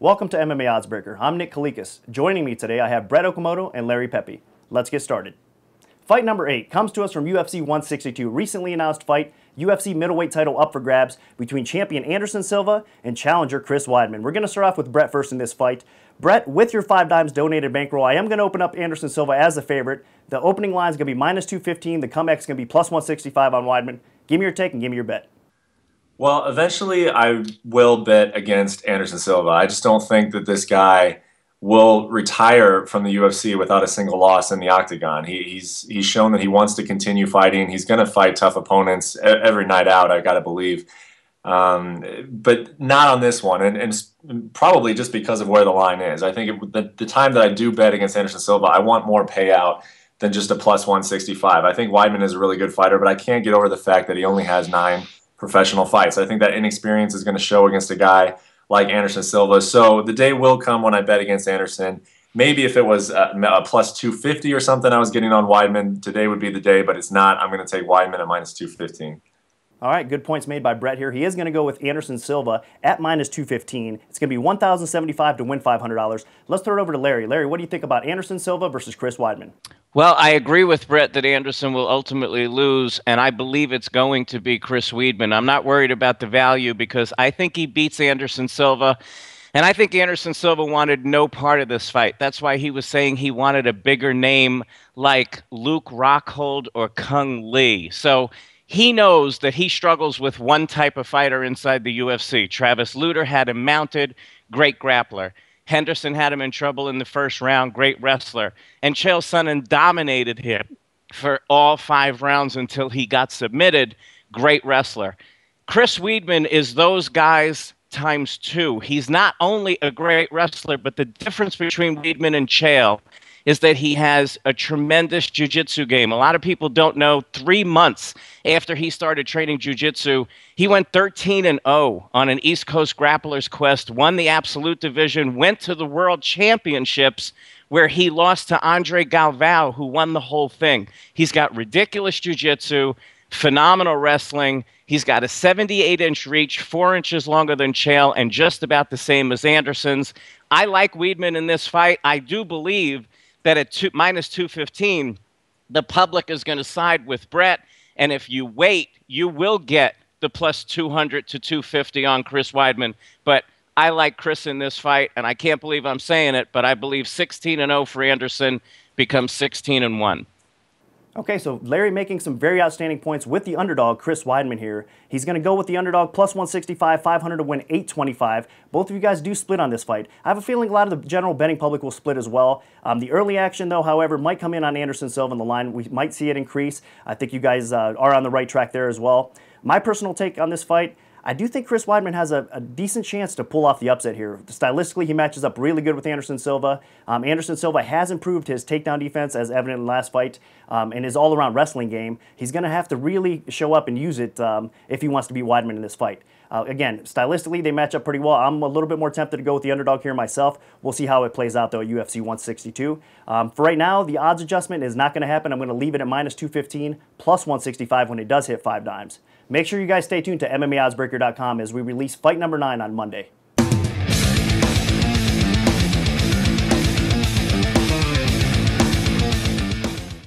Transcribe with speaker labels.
Speaker 1: Welcome to MMA Oddsmaker. I'm Nick Kalikas. Joining me today, I have Brett Okamoto and Larry Pepe. Let's get started. Fight number 8 comes to us from UFC 162. Recently announced fight, UFC Middleweight Title up for grabs between champion Anderson Silva and challenger Chris Weidman. We're going to start off with Brett first in this fight. Brett, with your 5 dimes donated bankroll, I am going to open up Anderson Silva as the favorite. The opening line is going to be minus 215. The comeback is going to be plus 165 on Weidman. Give me your take and give me your bet.
Speaker 2: Well, eventually I will bet against Anderson Silva. I just don't think that this guy will retire from the UFC without a single loss in the octagon. He's shown that he wants to continue fighting. He's going to fight tough opponents every night out, I got to believe. But not on this one, and probably just because of where the line is. I think the time that I do bet against Anderson Silva, I want more payout than just a plus 165. I think Weidman is a really good fighter, but I can't get over the fact that he only has 9 professional fights. I think that inexperience is going to show against a guy like Anderson Silva. So the day will come when I bet against Anderson. Maybe if it was a plus 250 or something I was getting on Weidman, today would be the day, but it's not. I'm going to take Weidman at minus 215.
Speaker 1: All right, good points made by Brett here. He is going to go with Anderson Silva at minus 215. It's going to be $1,075 to win $500. Let's throw it over to Larry. Larry, what do you think about Anderson Silva versus Chris Weidman?
Speaker 3: Well, I agree with Brett that Anderson will ultimately lose, and I believe it's going to be Chris Weidman. I'm not worried about the value because I think he beats Anderson Silva, and I think Anderson Silva wanted no part of this fight. That's why he was saying he wanted a bigger name like Luke Rockhold or Kung Lee. So he knows that he struggles with one type of fighter inside the UFC. Travis Lutter had him mounted, great grappler. Henderson had him in trouble in the first round, great wrestler. And Chael Sonnen dominated him for all 5 rounds until he got submitted, great wrestler. Chris Weidman is those guys times 2. He's not only a great wrestler, but the difference between Weidman and Chael is that he has a tremendous jiu-jitsu game. A lot of people don't know 3 months after he started training jiu-jitsu, he went 13-0 on an East Coast Grappler's Quest, won the Absolute Division, went to the World Championships where he lost to Andre Galvao, who won the whole thing. He's got ridiculous jiu-jitsu, phenomenal wrestling. He's got a 78-inch reach, 4 inches longer than Chael, and just about the same as Anderson's. I like Weidman in this fight. I do believe that at minus 215, the public is going to side with Brett. And if you wait, you will get the plus 200 to 250 on Chris Weidman. But I like Chris in this fight, and I can't believe I'm saying it, but I believe 16-0 for Anderson becomes 16-1.
Speaker 1: Okay, so Larry making some very outstanding points with the underdog, Chris Weidman here. He's going to go with the underdog plus 165, 500 to win 825. Both of you guys do split on this fight. I have a feeling a lot of the general betting public will split as well. The early action, though, however, might come in on Anderson Silva in the line. We might see it increase. I think you guys are on the right track there as well. My personal take on this fight, I do think Chris Weidman has a decent chance to pull off the upset here. Stylistically, he matches up really good with Anderson Silva. Anderson Silva has improved his takedown defense, as evident in the last fight, and his all-around wrestling game. He's going to have to really show up and use it if he wants to beat Weidman in this fight. Again, stylistically, they match up pretty well. I'm a little bit more tempted to go with the underdog here myself. We'll see how it plays out, though, at UFC 162. For right now, the odds adjustment is not going to happen. I'm going to leave it at minus 215, plus 165 when it does hit 5 dimes. Make sure you guys stay tuned to MMAOddsbreaker.com as we release fight number 9 on Monday.